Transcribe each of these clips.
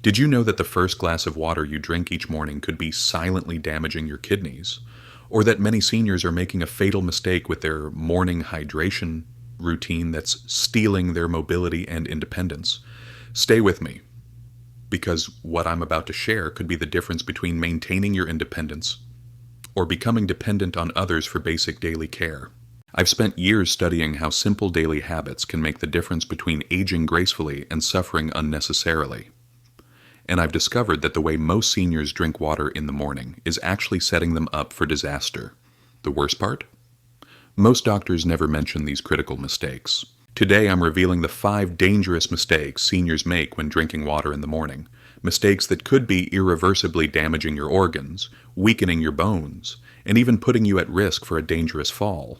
Did you know that the first glass of water you drink each morning could be silently damaging your kidneys? Or that many seniors are making a fatal mistake with their morning hydration routine that's stealing their mobility and independence? Stay with me, because what I'm about to share could be the difference between maintaining your independence or becoming dependent on others for basic daily care. I've spent years studying how simple daily habits can make the difference between aging gracefully and suffering unnecessarily. And I've discovered that the way most seniors drink water in the morning is actually setting them up for disaster. The worst part? Most doctors never mention these critical mistakes. Today I'm revealing the 5 dangerous mistakes seniors make when drinking water in the morning. Mistakes that could be irreversibly damaging your organs, weakening your bones, and even putting you at risk for a dangerous fall.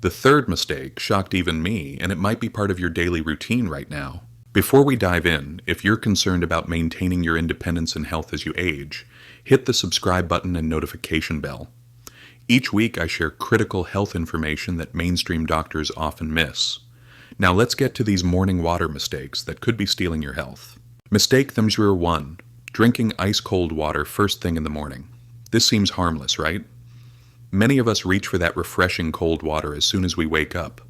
The third mistake shocked even me, and it might be part of your daily routine right now. Before we dive in, if you're concerned about maintaining your independence and health as you age, hit the subscribe button and notification bell. Each week I share critical health information that mainstream doctors often miss. Now let's get to these morning water mistakes that could be stealing your health. Mistake number 1, drinking ice-cold water first thing in the morning. This seems harmless, right? Many of us reach for that refreshing cold water as soon as we wake up.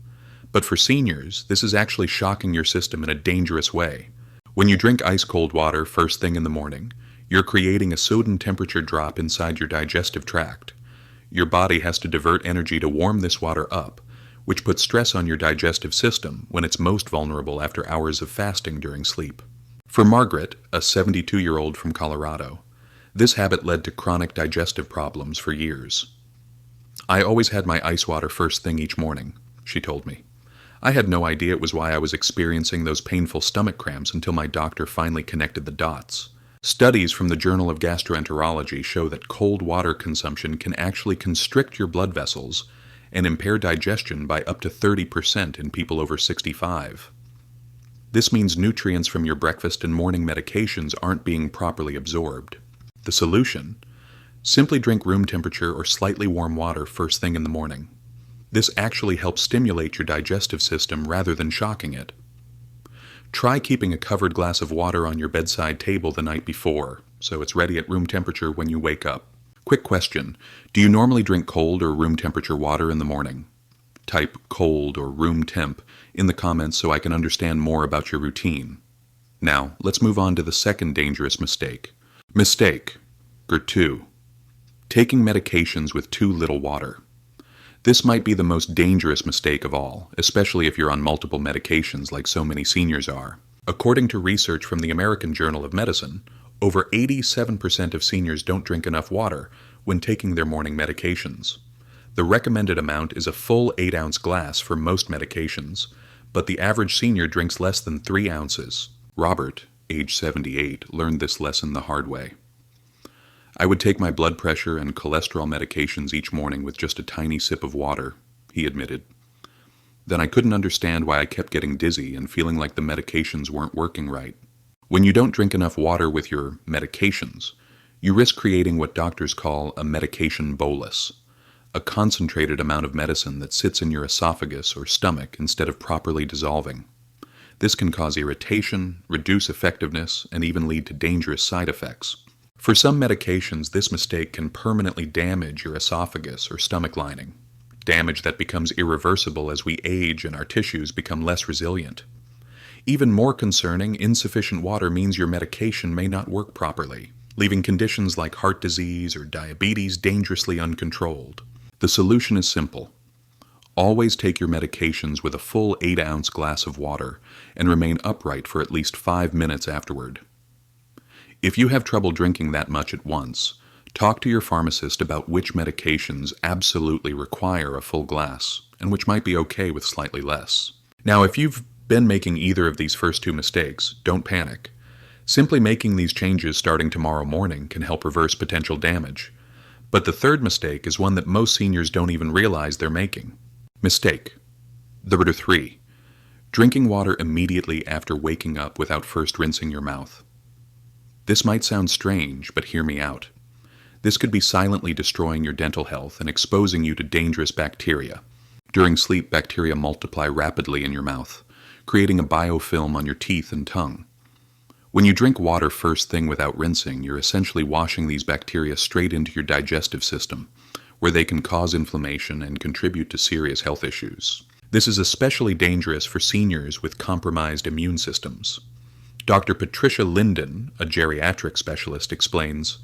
But for seniors, this is actually shocking your system in a dangerous way. When you drink ice-cold water first thing in the morning, you're creating a sudden temperature drop inside your digestive tract. Your body has to divert energy to warm this water up, which puts stress on your digestive system when it's most vulnerable after hours of fasting during sleep. For Margaret, a 72-year-old from Colorado, this habit led to chronic digestive problems for years. "I always had my ice water first thing each morning," she told me. "I had no idea it was why I was experiencing those painful stomach cramps until my doctor finally connected the dots." Studies from the Journal of Gastroenterology show that cold water consumption can actually constrict your blood vessels and impair digestion by up to 30% in people over 65. This means nutrients from your breakfast and morning medications aren't being properly absorbed. The solution? Simply drink room temperature or slightly warm water first thing in the morning. This actually helps stimulate your digestive system rather than shocking it. Try keeping a covered glass of water on your bedside table the night before, so it's ready at room temperature when you wake up. Quick question: do you normally drink cold or room temperature water in the morning? Type cold or room temp in the comments so I can understand more about your routine. Now, let's move on to the second dangerous mistake. Mistake number 2. Taking medications with too little water. This might be the most dangerous mistake of all, especially if you're on multiple medications like so many seniors are. According to research from the American Journal of Medicine, over 87% of seniors don't drink enough water when taking their morning medications. The recommended amount is a full 8-ounce glass for most medications, but the average senior drinks less than 3 ounces. Robert, age 78, learned this lesson the hard way. "I would take my blood pressure and cholesterol medications each morning with just a tiny sip of water," he admitted. "Then I couldn't understand why I kept getting dizzy and feeling like the medications weren't working right." When you don't drink enough water with your medications, you risk creating what doctors call a medication bolus, a concentrated amount of medicine that sits in your esophagus or stomach instead of properly dissolving. This can cause irritation, reduce effectiveness, and even lead to dangerous side effects. For some medications, this mistake can permanently damage your esophagus or stomach lining, damage that becomes irreversible as we age and our tissues become less resilient. Even more concerning, insufficient water means your medication may not work properly, leaving conditions like heart disease or diabetes dangerously uncontrolled. The solution is simple. Always take your medications with a full 8-ounce glass of water and remain upright for at least 5 minutes afterward. If you have trouble drinking that much at once, talk to your pharmacist about which medications absolutely require a full glass and which might be okay with slightly less. Now, if you've been making either of these first 2 mistakes, don't panic. Simply making these changes starting tomorrow morning can help reverse potential damage. But the third mistake is one that most seniors don't even realize they're making. Mistake number 3. Drinking water immediately after waking up without first rinsing your mouth. This might sound strange, but hear me out. This could be silently destroying your dental health and exposing you to dangerous bacteria. During sleep, bacteria multiply rapidly in your mouth, creating a biofilm on your teeth and tongue. When you drink water first thing without rinsing, you're essentially washing these bacteria straight into your digestive system, where they can cause inflammation and contribute to serious health issues. This is especially dangerous for seniors with compromised immune systems. Dr. Patricia Linden, a geriatric specialist, explains,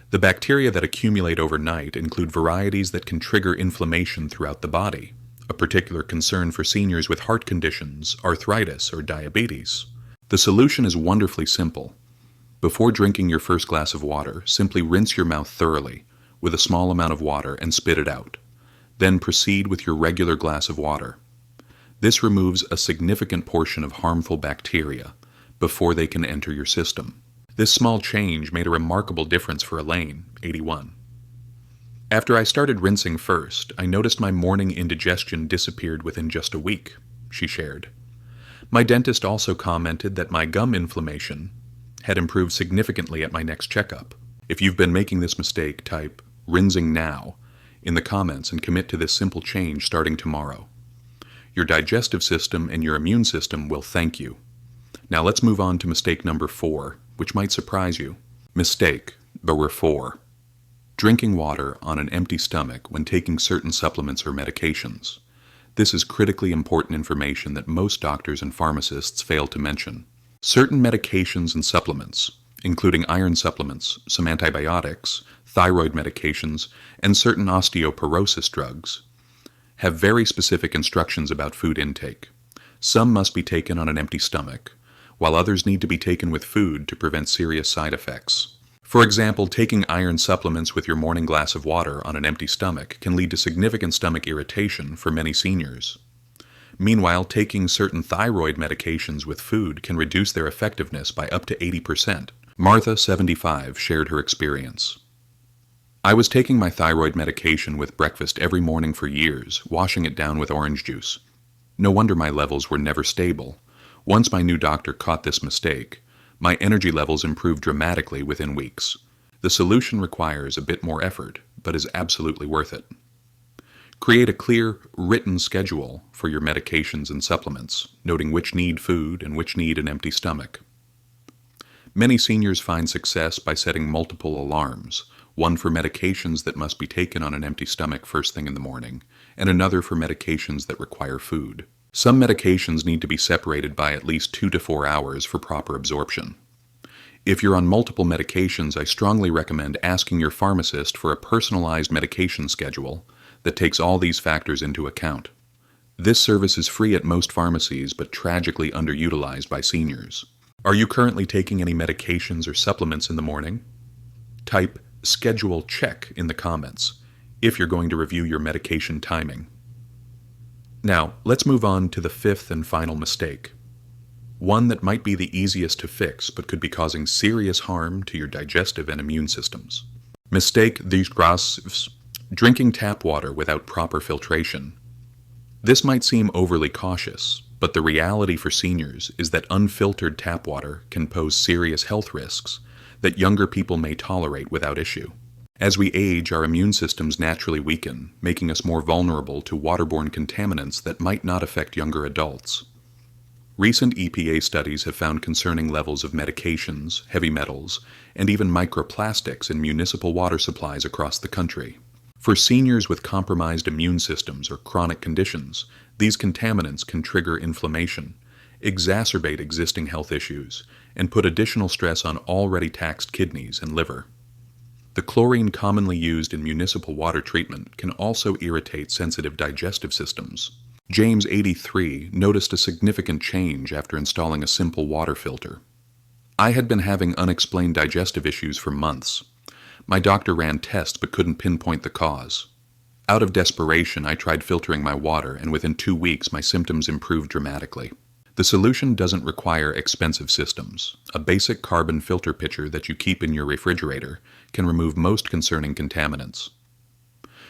"The bacteria that accumulate overnight include varieties that can trigger inflammation throughout the body, a particular concern for seniors with heart conditions, arthritis, or diabetes." The solution is wonderfully simple. Before drinking your first glass of water, simply rinse your mouth thoroughly with a small amount of water and spit it out. Then proceed with your regular glass of water. This removes a significant portion of harmful bacteria before they can enter your system. This small change made a remarkable difference for Elaine, 81. "After I started rinsing first, I noticed my morning indigestion disappeared within just a week," she shared. "My dentist also commented that my gum inflammation had improved significantly at my next checkup." If you've been making this mistake, type "rinsing now" in the comments and commit to this simple change starting tomorrow. Your digestive system and your immune system will thank you. Now let's move on to mistake number 4, which might surprise you. Mistake number 4. Drinking water on an empty stomach when taking certain supplements or medications. This is critically important information that most doctors and pharmacists fail to mention. Certain medications and supplements, including iron supplements, some antibiotics, thyroid medications, and certain osteoporosis drugs, have very specific instructions about food intake. Some must be taken on an empty stomach, while others need to be taken with food to prevent serious side effects. For example, taking iron supplements with your morning glass of water on an empty stomach can lead to significant stomach irritation for many seniors. Meanwhile, taking certain thyroid medications with food can reduce their effectiveness by up to 80%. Martha, 75, shared her experience. "I was taking my thyroid medication with breakfast every morning for years, washing it down with orange juice. No wonder my levels were never stable. Once my new doctor caught this mistake, my energy levels improved dramatically within weeks. The solution requires a bit more effort, but is absolutely worth it." Create a clear, written schedule for your medications and supplements, noting which need food and which need an empty stomach. Many seniors find success by setting multiple alarms, one for medications that must be taken on an empty stomach first thing in the morning, and another for medications that require food. Some medications need to be separated by at least 2 to 4 hours for proper absorption. If you're on multiple medications, I strongly recommend asking your pharmacist for a personalized medication schedule that takes all these factors into account. This service is free at most pharmacies, but tragically underutilized by seniors. Are you currently taking any medications or supplements in the morning? Type "schedule check" in the comments if you're going to review your medication timing. Now, let's move on to the 5th and final mistake. One that might be the easiest to fix, but could be causing serious harm to your digestive and immune systems. Mistake digestive: drinking tap water without proper filtration. This might seem overly cautious, but the reality for seniors is that unfiltered tap water can pose serious health risks that younger people may tolerate without issue. As we age, our immune systems naturally weaken, making us more vulnerable to waterborne contaminants that might not affect younger adults. Recent EPA studies have found concerning levels of medications, heavy metals, and even microplastics in municipal water supplies across the country. For seniors with compromised immune systems or chronic conditions, these contaminants can trigger inflammation, exacerbate existing health issues, and put additional stress on already taxed kidneys and liver. The chlorine commonly used in municipal water treatment can also irritate sensitive digestive systems. James, 83, noticed a significant change after installing a simple water filter. "I had been having unexplained digestive issues for months. My doctor ran tests but couldn't pinpoint the cause. Out of desperation, I tried filtering my water, and within 2 weeks my symptoms improved dramatically." The solution doesn't require expensive systems. A basic carbon filter pitcher that you keep in your refrigerator can remove most concerning contaminants.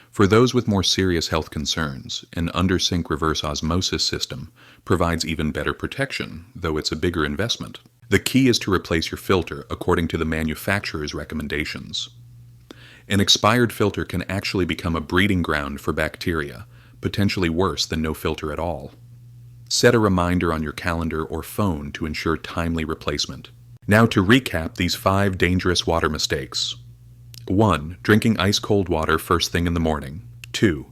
For those with more serious health concerns, an under-sink reverse osmosis system provides even better protection, though it's a bigger investment. The key is to replace your filter according to the manufacturer's recommendations. An expired filter can actually become a breeding ground for bacteria, potentially worse than no filter at all. Set a reminder on your calendar or phone to ensure timely replacement. Now to recap these 5 dangerous water mistakes. 1. Drinking ice-cold water first thing in the morning. 2.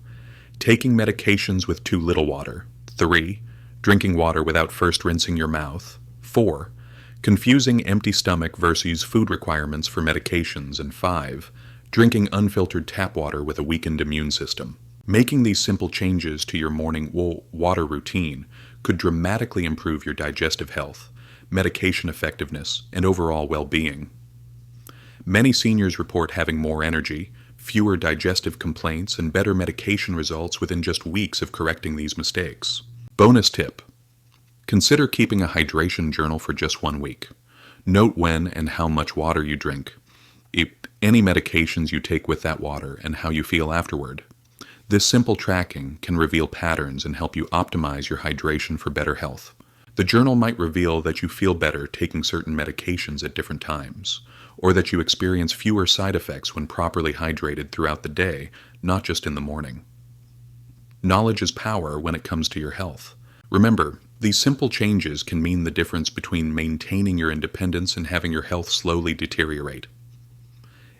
Taking medications with too little water. 3. Drinking water without first rinsing your mouth. 4. Confusing empty stomach versus food requirements for medications. And 5. Drinking unfiltered tap water with a weakened immune system. Making these simple changes to your morning water routine could dramatically improve your digestive health, medication effectiveness, and overall well-being. Many seniors report having more energy, fewer digestive complaints, and better medication results within just weeks of correcting these mistakes. Bonus tip: consider keeping a hydration journal for just 1 week. Note when and how much water you drink, any medications you take with that water, and how you feel afterward. This simple tracking can reveal patterns and help you optimize your hydration for better health. The journal might reveal that you feel better taking certain medications at different times, or that you experience fewer side effects when properly hydrated throughout the day, not just in the morning. Knowledge is power when it comes to your health. Remember, these simple changes can mean the difference between maintaining your independence and having your health slowly deteriorate.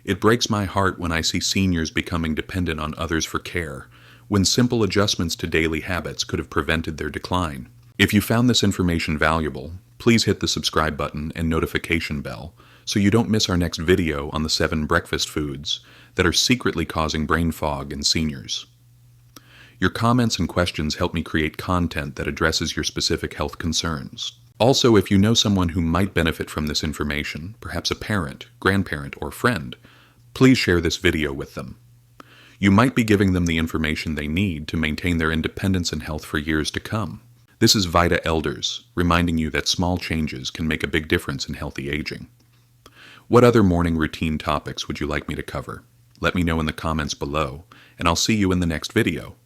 It breaks my heart when I see seniors becoming dependent on others for care, when simple adjustments to daily habits could have prevented their decline. If you found this information valuable, please hit the subscribe button and notification bell so you don't miss our next video on the 7 breakfast foods that are secretly causing brain fog in seniors. Your comments and questions help me create content that addresses your specific health concerns. Also, if you know someone who might benefit from this information, perhaps a parent, grandparent, or friend, please share this video with them. You might be giving them the information they need to maintain their independence and health for years to come. This is VitaElders, reminding you that small changes can make a big difference in healthy aging. What other morning routine topics would you like me to cover? Let me know in the comments below, and I'll see you in the next video.